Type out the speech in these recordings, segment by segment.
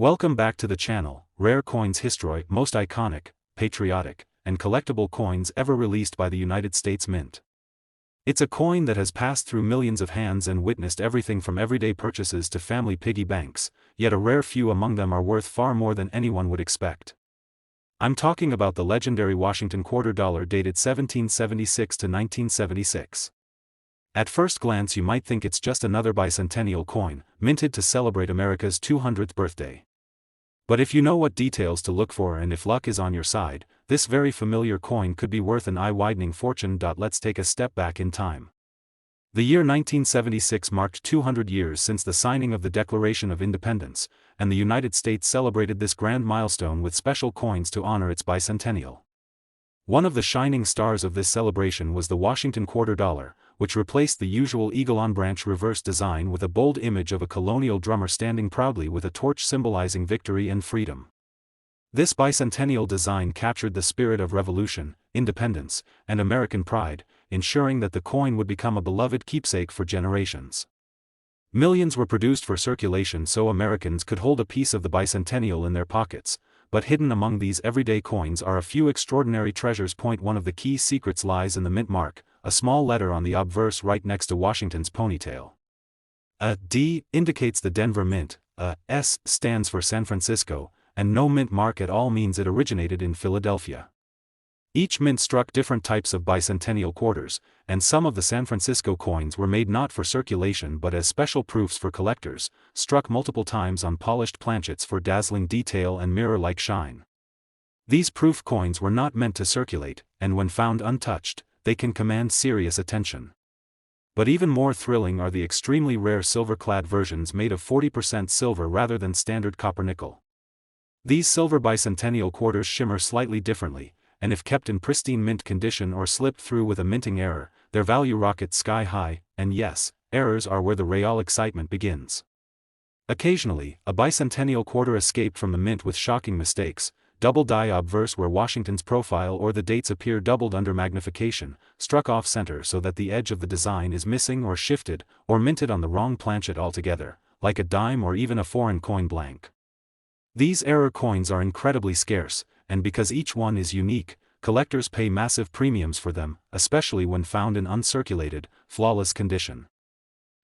Welcome back to the channel, Rare Coins History, most iconic, patriotic, and collectible coins ever released by the United States Mint. It's a coin that has passed through millions of hands and witnessed everything from everyday purchases to family piggy banks, yet a rare few among them are worth far more than anyone would expect. I'm talking about the legendary Washington quarter dollar dated 1776 to 1976. At first glance you might think it's just another bicentennial coin, minted to celebrate America's 200th birthday. But if you know what details to look for and if luck is on your side, this very familiar coin could be worth an eye-widening fortune. Let's take a step back in time. The year 1976 marked 200 years since the signing of the Declaration of Independence, and the United States celebrated this grand milestone with special coins to honor its bicentennial. One of the shining stars of this celebration was the Washington quarter dollar, which replaced the usual eagle-on-branch reverse design with a bold image of a colonial drummer standing proudly with a torch symbolizing victory and freedom. This bicentennial design captured the spirit of revolution, independence, and American pride, ensuring that the coin would become a beloved keepsake for generations. Millions were produced for circulation so Americans could hold a piece of the bicentennial in their pockets, but hidden among these everyday coins are a few extraordinary treasures. One of the key secrets lies in the mint mark, a small letter on the obverse right next to Washington's ponytail. A D indicates the Denver Mint, a S stands for San Francisco, and no mint mark at all means it originated in Philadelphia. Each mint struck different types of bicentennial quarters, and some of the San Francisco coins were made not for circulation but as special proofs for collectors, struck multiple times on polished planchets for dazzling detail and mirror-like shine. These proof coins were not meant to circulate, and when found untouched, they can command serious attention. But even more thrilling are the extremely rare silver-clad versions made of 40% silver rather than standard copper-nickel. These silver bicentennial quarters shimmer slightly differently, and if kept in pristine mint condition or slipped through with a minting error, their value rockets sky high, and yes, errors are where the real excitement begins. Occasionally, a bicentennial quarter escaped from the mint with shocking mistakes, double die obverse where Washington's profile or the dates appear doubled under magnification, struck off-center so that the edge of the design is missing or shifted, or minted on the wrong planchet altogether, like a dime or even a foreign coin blank. These error coins are incredibly scarce, and because each one is unique, collectors pay massive premiums for them, especially when found in uncirculated, flawless condition.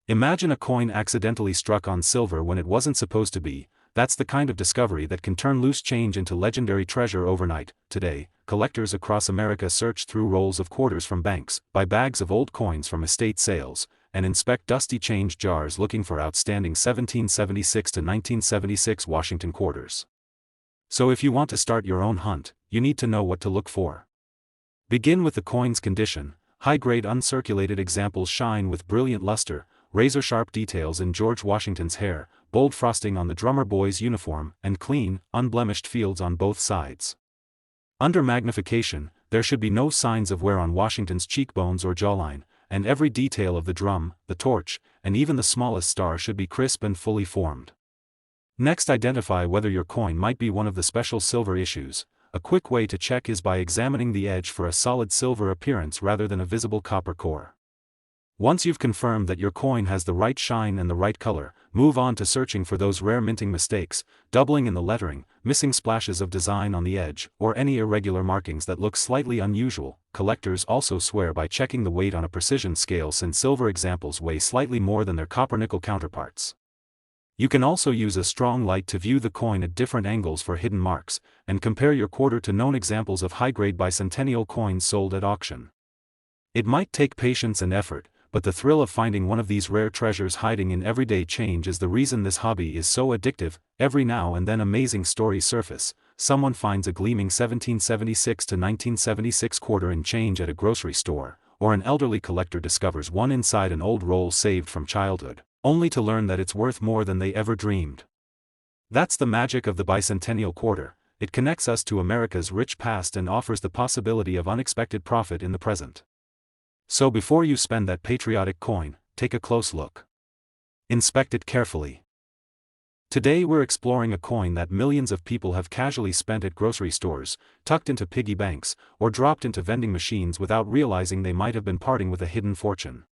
Imagine a coin accidentally struck on silver when it wasn't supposed to be. That's the kind of discovery that can turn loose change into legendary treasure overnight. Today, collectors across America search through rolls of quarters from banks, buy bags of old coins from estate sales, and inspect dusty change jars looking for outstanding 1776 to 1976 Washington quarters. So if you want to start your own hunt, you need to know what to look for. Begin with the coin's condition. High-grade uncirculated examples shine with brilliant luster, razor-sharp details in George Washington's hair, bold frosting on the drummer boy's uniform, and clean, unblemished fields on both sides. Under magnification, there should be no signs of wear on Washington's cheekbones or jawline, and every detail of the drum, the torch, and even the smallest star should be crisp and fully formed. Next, identify whether your coin might be one of the special silver issues. A quick way to check is by examining the edge for a solid silver appearance rather than a visible copper core. Once you've confirmed that your coin has the right shine and the right color, move on to searching for those rare minting mistakes, doubling in the lettering, missing splashes of design on the edge, or any irregular markings that look slightly unusual. Collectors also swear by checking the weight on a precision scale since silver examples weigh slightly more than their copper-nickel counterparts. You can also use a strong light to view the coin at different angles for hidden marks, and compare your quarter to known examples of high-grade bicentennial coins sold at auction. It might take patience and effort, but the thrill of finding one of these rare treasures hiding in everyday change is the reason this hobby is so addictive. Every now and then amazing stories surface. Someone finds a gleaming 1776 to 1976 quarter in change at a grocery store, or an elderly collector discovers one inside an old roll saved from childhood, only to learn that it's worth more than they ever dreamed. That's the magic of the bicentennial quarter. It connects us to America's rich past and offers the possibility of unexpected profit in the present. So before you spend that patriotic coin, take a close look. Inspect it carefully. Today we're exploring a coin that millions of people have casually spent at grocery stores, tucked into piggy banks, or dropped into vending machines without realizing they might have been parting with a hidden fortune.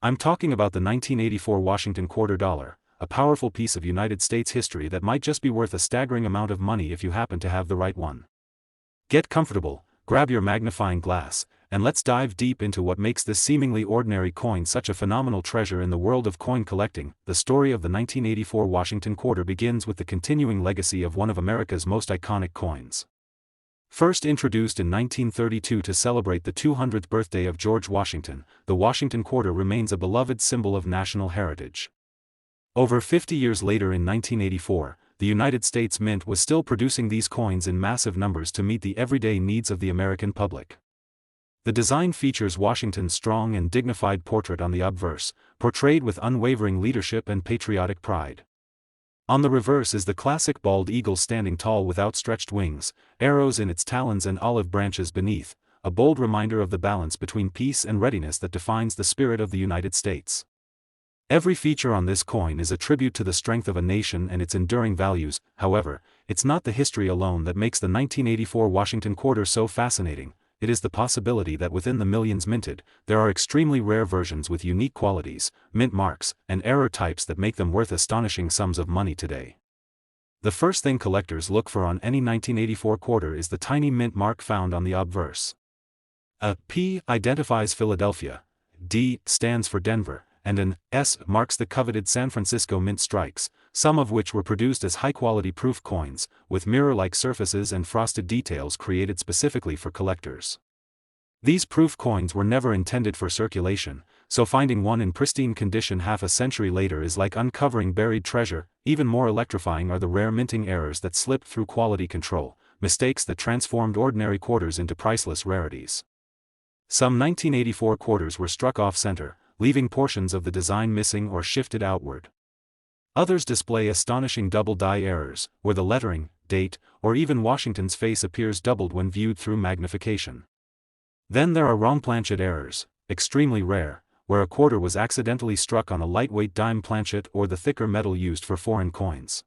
I'm talking about the 1984 Washington quarter dollar, a powerful piece of United States history that might just be worth a staggering amount of money if you happen to have the right one. Get comfortable, grab your magnifying glass, and let's dive deep into what makes this seemingly ordinary coin such a phenomenal treasure in the world of coin collecting. The story of the 1984 Washington quarter begins with the continuing legacy of one of America's most iconic coins. First introduced in 1932 to celebrate the 200th birthday of George Washington, the Washington quarter remains a beloved symbol of national heritage. Over 50 years later in 1984, the United States Mint was still producing these coins in massive numbers to meet the everyday needs of the American public. The design features Washington's strong and dignified portrait on the obverse, portrayed with unwavering leadership and patriotic pride. On the reverse is the classic bald eagle standing tall with outstretched wings, arrows in its talons and olive branches beneath, a bold reminder of the balance between peace and readiness that defines the spirit of the United States. Every feature on this coin is a tribute to the strength of a nation and its enduring values. However, it's not the history alone that makes the 1984 Washington quarter so fascinating. It is the possibility that within the millions minted, there are extremely rare versions with unique qualities, mint marks, and error types that make them worth astonishing sums of money today. The first thing collectors look for on any 1984 quarter is the tiny mint mark found on the obverse. A P identifies Philadelphia, D stands for Denver, and an S marks the coveted San Francisco mint strikes, some of which were produced as high-quality proof coins, with mirror-like surfaces and frosted details created specifically for collectors. These proof coins were never intended for circulation, so finding one in pristine condition half a century later is like uncovering buried treasure. Even more electrifying are the rare minting errors that slipped through quality control, mistakes that transformed ordinary quarters into priceless rarities. Some 1984 quarters were struck off-center, leaving portions of the design missing or shifted outward. Others display astonishing double-die errors, where the lettering, date, or even Washington's face appears doubled when viewed through magnification. Then there are wrong-planchet errors, extremely rare, where a quarter was accidentally struck on a lightweight dime planchet or the thicker metal used for foreign coins.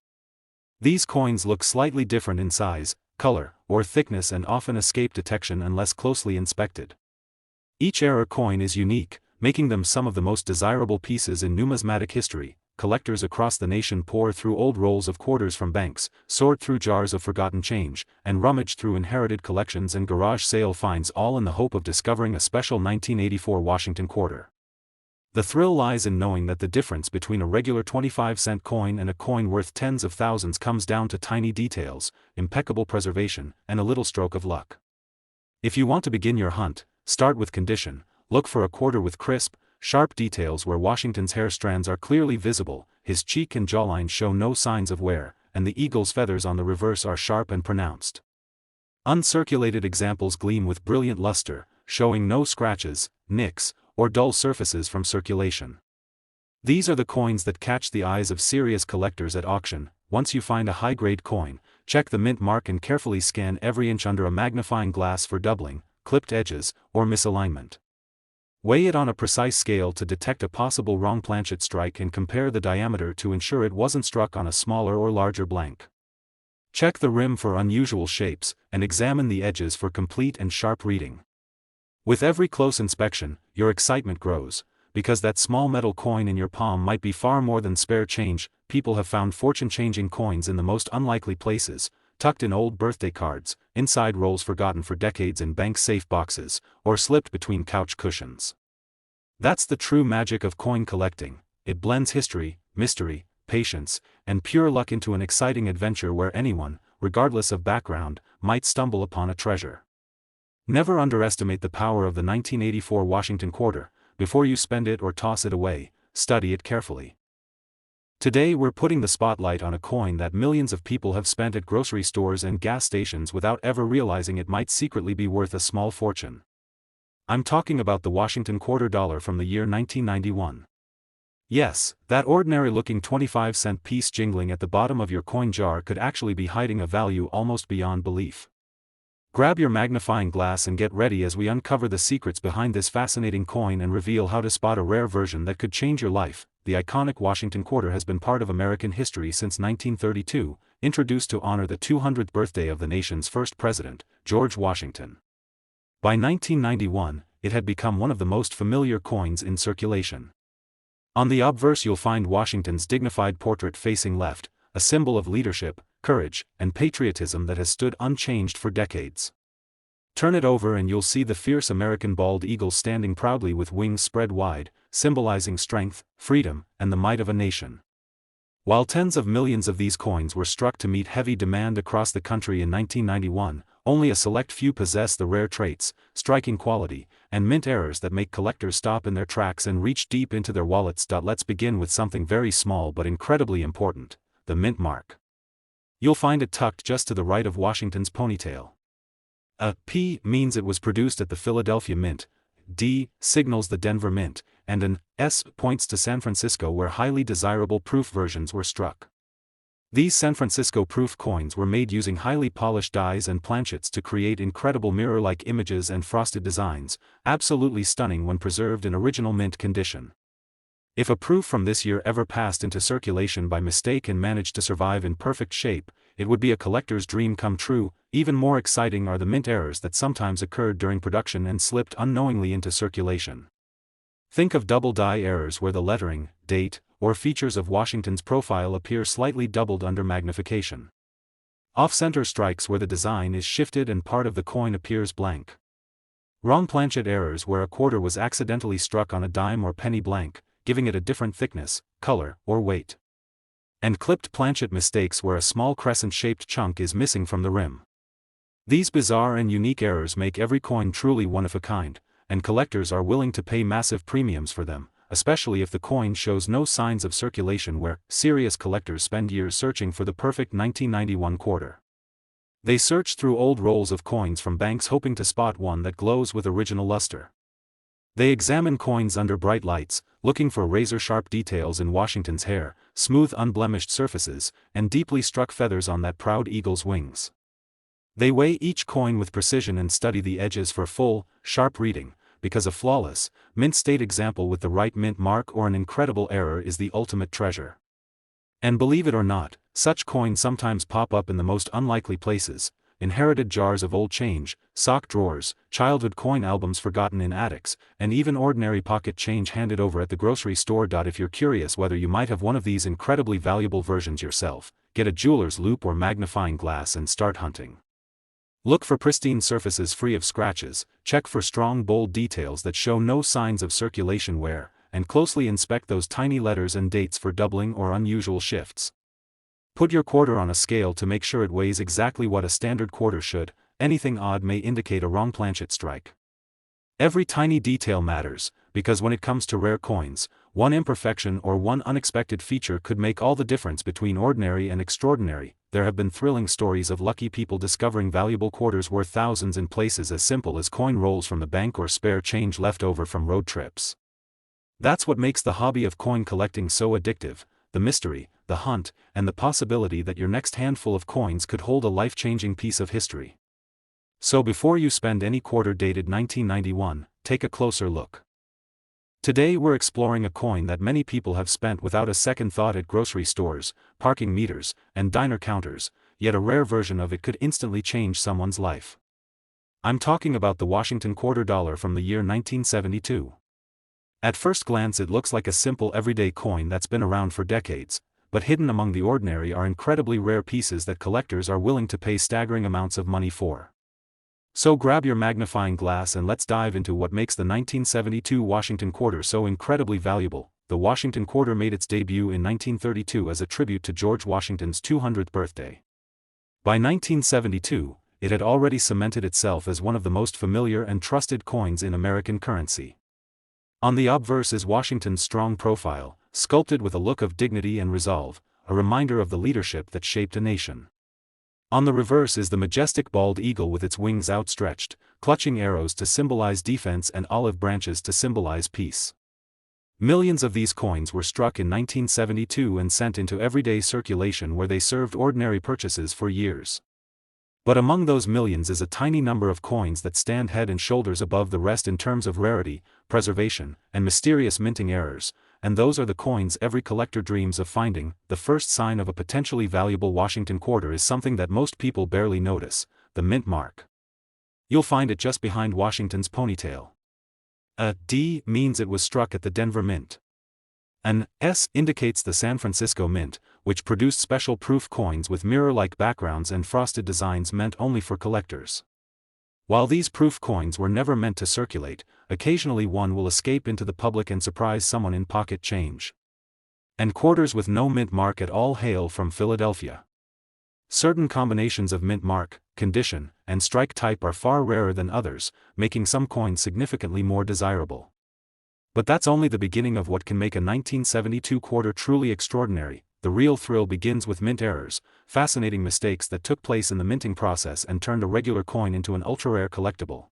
These coins look slightly different in size, color, or thickness and often escape detection unless closely inspected. Each error coin is unique, making them some of the most desirable pieces in numismatic history. Collectors across the nation pour through old rolls of quarters from banks, sort through jars of forgotten change, and rummage through inherited collections and garage sale finds, all in the hope of discovering a special 1984 Washington quarter. The thrill lies in knowing that the difference between a regular 25-cent coin and a coin worth tens of thousands comes down to tiny details, impeccable preservation, and a little stroke of luck. If you want to begin your hunt, start with condition. Look for a quarter with crisp, sharp details where Washington's hair strands are clearly visible, his cheek and jawline show no signs of wear, and the eagle's feathers on the reverse are sharp and pronounced. Uncirculated examples gleam with brilliant luster, showing no scratches, nicks, or dull surfaces from circulation. These are the coins that catch the eyes of serious collectors at auction. Once you find a high-grade coin, check the mint mark and carefully scan every inch under a magnifying glass for doubling, clipped edges, or misalignment. Weigh it on a precise scale to detect a possible wrong planchet strike and compare the diameter to ensure it wasn't struck on a smaller or larger blank. Check the rim for unusual shapes, and examine the edges for complete and sharp reading. With every close inspection, your excitement grows, because that small metal coin in your palm might be far more than spare change. People have found fortune-changing coins in the most unlikely places, tucked in old birthday cards, inside rolls forgotten for decades in bank safe boxes, or slipped between couch cushions. That's the true magic of coin collecting. It blends history, mystery, patience, and pure luck into an exciting adventure where anyone, regardless of background, might stumble upon a treasure. Never underestimate the power of the 1984 Washington quarter. Before you spend it or toss it away, study it carefully. Today we're putting the spotlight on a coin that millions of people have spent at grocery stores and gas stations without ever realizing it might secretly be worth a small fortune. I'm talking about the Washington quarter dollar from the year 1991. Yes, that ordinary-looking 25-cent piece jingling at the bottom of your coin jar could actually be hiding a value almost beyond belief. Grab your magnifying glass and get ready as we uncover the secrets behind this fascinating coin and reveal how to spot a rare version that could change your life. The iconic Washington quarter has been part of American history since 1932, introduced to honor the 200th birthday of the nation's first president, George Washington. By 1991, it had become one of the most familiar coins in circulation. On the obverse you'll find Washington's dignified portrait facing left, a symbol of leadership, courage, and patriotism that has stood unchanged for decades. Turn it over and you'll see the fierce American bald eagle standing proudly with wings spread wide, symbolizing strength, freedom, and the might of a nation. While tens of millions of these coins were struck to meet heavy demand across the country in 1991, only a select few possess the rare traits, striking quality, and mint errors that make collectors stop in their tracks and reach deep into their wallets. Let's begin with something very small but incredibly important, the mint mark. You'll find it tucked just to the right of Washington's ponytail. A P means it was produced at the Philadelphia Mint, D signals the Denver Mint, and an S points to San Francisco where highly desirable proof versions were struck. These San Francisco proof coins were made using highly polished dies and planchets to create incredible mirror-like images and frosted designs, absolutely stunning when preserved in original mint condition. If a proof from this year ever passed into circulation by mistake and managed to survive in perfect shape, it would be a collector's dream come true. Even more exciting are the mint errors that sometimes occurred during production and slipped unknowingly into circulation. Think of double die errors where the lettering, date, or features of Washington's profile appear slightly doubled under magnification. Off-center strikes where the design is shifted and part of the coin appears blank. Wrong-planchet errors where a quarter was accidentally struck on a dime or penny blank, giving it a different thickness, color, or weight. And clipped planchet mistakes where a small crescent-shaped chunk is missing from the rim. These bizarre and unique errors make every coin truly one of a kind, and collectors are willing to pay massive premiums for them, especially if the coin shows no signs of circulation where serious collectors spend years searching for the perfect 1991 quarter. They search through old rolls of coins from banks hoping to spot one that glows with original luster. They examine coins under bright lights, looking for razor-sharp details in Washington's hair, smooth unblemished surfaces, and deeply struck feathers on that proud eagle's wings. They weigh each coin with precision and study the edges for full, sharp reading, because a flawless, mint-state example with the right mint mark or an incredible error is the ultimate treasure. And believe it or not, such coins sometimes pop up in the most unlikely places: inherited jars of old change, sock drawers, childhood coin albums forgotten in attics, and even ordinary pocket change handed over at the grocery store. If you're curious whether you might have one of these incredibly valuable versions yourself, get a jeweler's loupe or magnifying glass and start hunting. Look for pristine surfaces free of scratches, check for strong bold details that show no signs of circulation wear, and closely inspect those tiny letters and dates for doubling or unusual shifts. Put your quarter on a scale to make sure it weighs exactly what a standard quarter should. Anything odd may indicate a wrong planchet strike. Every tiny detail matters, because when it comes to rare coins, one imperfection or one unexpected feature could make all the difference between ordinary and extraordinary. There have been thrilling stories of lucky people discovering valuable quarters worth thousands in places as simple as coin rolls from the bank or spare change left over from road trips. That's what makes the hobby of coin collecting so addictive: the mystery, the hunt, and the possibility that your next handful of coins could hold a life-changing piece of history. So before you spend any quarter dated 1991, take a closer look. Today we're exploring a coin that many people have spent without a second thought at grocery stores, parking meters, and diner counters, yet a rare version of it could instantly change someone's life. I'm talking about the Washington quarter dollar from the year 1972. At first glance it looks like a simple everyday coin that's been around for decades, but hidden among the ordinary are incredibly rare pieces that collectors are willing to pay staggering amounts of money for. So grab your magnifying glass and let's dive into what makes the 1972 Washington quarter so incredibly valuable. The Washington quarter made its debut in 1932 as a tribute to George Washington's 200th birthday. By 1972, it had already cemented itself as one of the most familiar and trusted coins in American currency. On the obverse is Washington's strong profile, sculpted with a look of dignity and resolve, a reminder of the leadership that shaped a nation. On the reverse is the majestic bald eagle with its wings outstretched, clutching arrows to symbolize defense and olive branches to symbolize peace. Millions of these coins were struck in 1972 and sent into everyday circulation where they served ordinary purchases for years. But among those millions is a tiny number of coins that stand head and shoulders above the rest in terms of rarity, preservation, and mysterious minting errors, and those are the coins every collector dreams of finding. The first sign of a potentially valuable Washington quarter is something that most people barely notice: the mint mark. You'll find it just behind Washington's ponytail. A D means it was struck at the Denver Mint. An S indicates the San Francisco Mint, which produced special proof coins with mirror-like backgrounds and frosted designs meant only for collectors. While these proof coins were never meant to circulate, occasionally one will escape into the public and surprise someone in pocket change. And quarters with no mint mark at all hail from Philadelphia. Certain combinations of mint mark, condition, and strike type are far rarer than others, making some coins significantly more desirable. But that's only the beginning of what can make a 1972 quarter truly extraordinary. The real thrill begins with mint errors, fascinating mistakes that took place in the minting process and turned a regular coin into an ultra-rare collectible.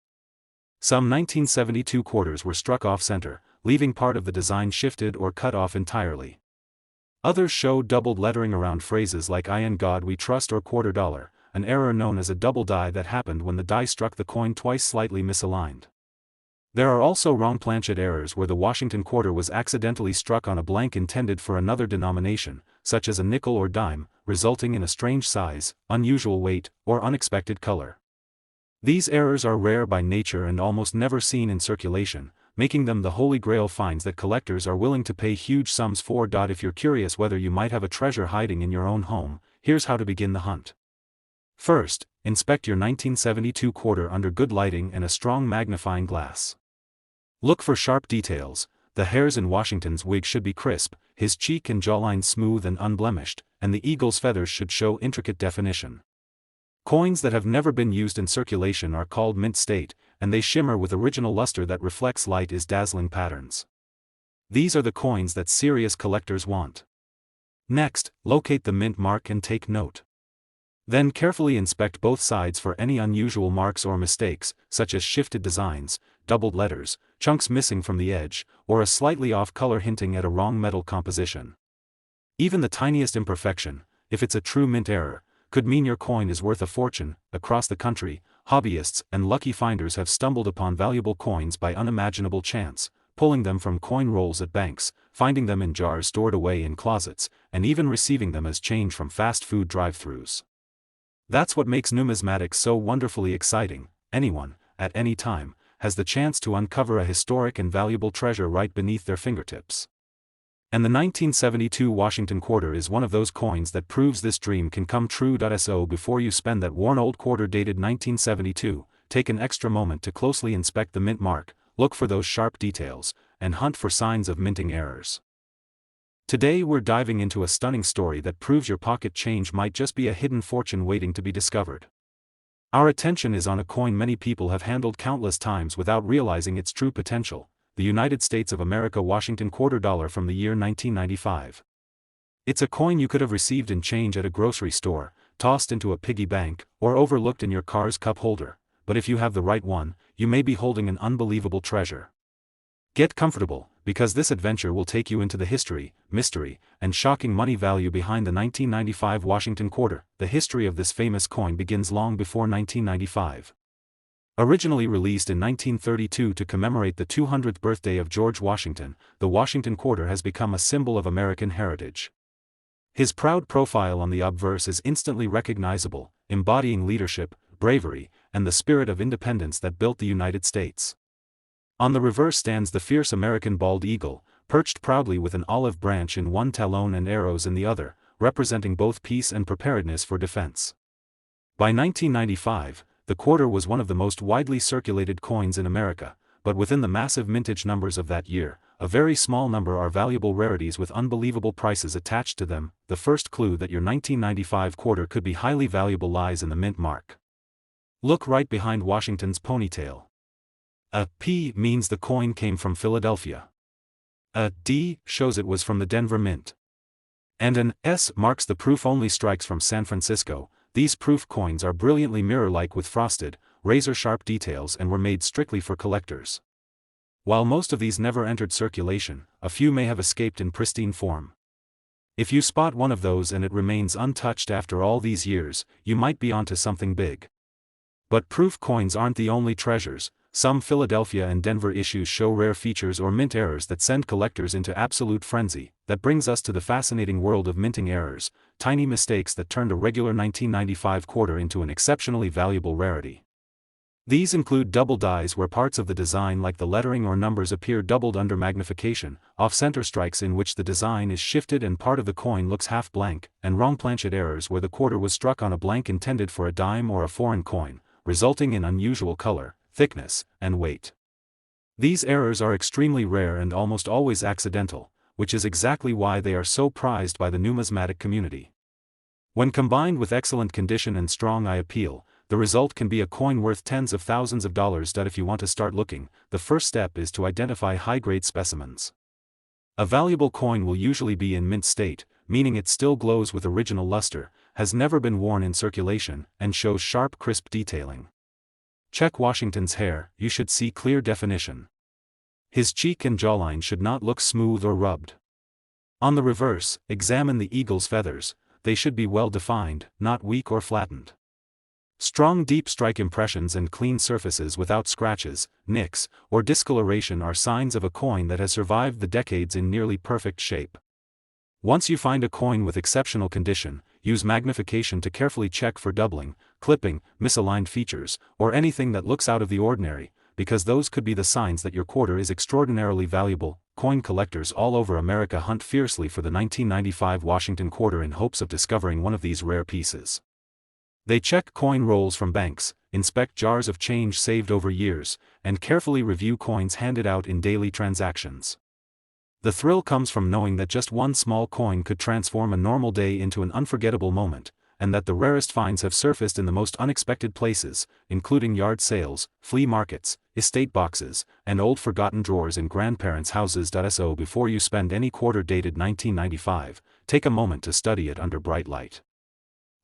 Some 1972 quarters were struck off-center, leaving part of the design shifted or cut off entirely. Others show doubled lettering around phrases like "In God We Trust" or "quarter dollar," an error known as a double die that happened when the die struck the coin twice slightly misaligned. There are also wrong-planchet errors where the Washington quarter was accidentally struck on a blank intended for another denomination, such as a nickel or dime, resulting in a strange size, unusual weight, or unexpected color. These errors are rare by nature and almost never seen in circulation, making them the holy grail finds that collectors are willing to pay huge sums for. If you're curious whether you might have a treasure hiding in your own home, here's how to begin the hunt. First, inspect your 1972 quarter under good lighting and a strong magnifying glass. Look for sharp details. The hairs in Washington's wig should be crisp, his cheek and jawline smooth and unblemished, and the eagle's feathers should show intricate definition. Coins that have never been used in circulation are called mint state, and they shimmer with original luster that reflects light as dazzling patterns. These are the coins that serious collectors want. Next, locate the mint mark and take note. Then carefully inspect both sides for any unusual marks or mistakes, such as shifted designs, doubled letters, chunks missing from the edge, or a slightly off color hinting at a wrong metal composition. Even the tiniest imperfection, if it's a true mint error, could mean your coin is worth a fortune. Across the country, hobbyists and lucky finders have stumbled upon valuable coins by unimaginable chance, pulling them from coin rolls at banks, finding them in jars stored away in closets, and even receiving them as change from fast food drive-thrus. That's what makes numismatics so wonderfully exciting. Anyone, at any time, has the chance to uncover a historic and valuable treasure right beneath their fingertips. And the 1972 Washington quarter is one of those coins that proves this dream can come true. So before you spend that worn old quarter dated 1972, take an extra moment to closely inspect the mint mark, look for those sharp details, and hunt for signs of minting errors. Today we're diving into a stunning story that proves your pocket change might just be a hidden fortune waiting to be discovered. Our attention is on a coin many people have handled countless times without realizing its true potential, the United States of America Washington quarter dollar from the year 1995. It's a coin you could have received in change at a grocery store, tossed into a piggy bank, or overlooked in your car's cup holder, but if you have the right one, you may be holding an unbelievable treasure. Get comfortable, because this adventure will take you into the history, mystery, and shocking money value behind the 1995 Washington quarter. The history of this famous coin begins long before 1995. Originally released in 1932 to commemorate the 200th birthday of George Washington, the Washington quarter has become a symbol of American heritage. His proud profile on the obverse is instantly recognizable, embodying leadership, bravery, and the spirit of independence that built the United States. On the reverse stands the fierce American bald eagle, perched proudly with an olive branch in one talon and arrows in the other, representing both peace and preparedness for defense. By 1995, the quarter was one of the most widely circulated coins in America, but within the massive mintage numbers of that year, a very small number are valuable rarities with unbelievable prices attached to them. The first clue that your 1995 quarter could be highly valuable lies in the mint mark. Look right behind Washington's ponytail. A P means the coin came from Philadelphia. A D shows it was from the Denver Mint. And an S marks the proof-only strikes from San Francisco. These proof coins are brilliantly mirror-like with frosted, razor-sharp details and were made strictly for collectors. While most of these never entered circulation, a few may have escaped in pristine form. If you spot one of those and it remains untouched after all these years, you might be onto something big. But proof coins aren't the only treasures. Some Philadelphia and Denver issues show rare features or mint errors that send collectors into absolute frenzy. That brings us to the fascinating world of minting errors, tiny mistakes that turned a regular 1995 quarter into an exceptionally valuable rarity. These include double dies where parts of the design like the lettering or numbers appear doubled under magnification, off-center strikes in which the design is shifted and part of the coin looks half blank, and wrong-planchet errors where the quarter was struck on a blank intended for a dime or a foreign coin, resulting in unusual color, thickness, and weight. These errors are extremely rare and almost always accidental, which is exactly why they are so prized by the numismatic community. When combined with excellent condition and strong eye appeal, the result can be a coin worth tens of thousands of dollars. If you want to start looking, the first step is to identify high-grade specimens. A valuable coin will usually be in mint state, meaning it still glows with original luster, has never been worn in circulation, and shows sharp, crisp detailing. Check Washington's hair, you should see clear definition. His cheek and jawline should not look smooth or rubbed. On the reverse, examine the eagle's feathers, they should be well defined, not weak or flattened. Strong deep strike impressions and clean surfaces without scratches, nicks, or discoloration are signs of a coin that has survived the decades in nearly perfect shape. Once you find a coin with exceptional condition, use magnification to carefully check for doubling, clipping, misaligned features, or anything that looks out of the ordinary, because those could be the signs that your quarter is extraordinarily valuable. Coin collectors all over America hunt fiercely for the 1995 Washington quarter in hopes of discovering one of these rare pieces. They check coin rolls from banks, inspect jars of change saved over years, and carefully review coins handed out in daily transactions. The thrill comes from knowing that just one small coin could transform a normal day into an unforgettable moment, and that the rarest finds have surfaced in the most unexpected places, including yard sales, flea markets, estate boxes, and old forgotten drawers in grandparents' houses. So before you spend any quarter dated 1995, take a moment to study it under bright light.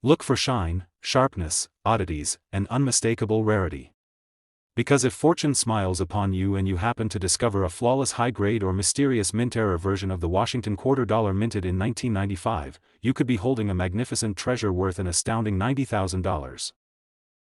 Look for shine, sharpness, oddities, and unmistakable rarity. Because if fortune smiles upon you and you happen to discover a flawless high-grade or mysterious mint-era version of the Washington quarter dollar minted in 1995, you could be holding a magnificent treasure worth an astounding $90,000.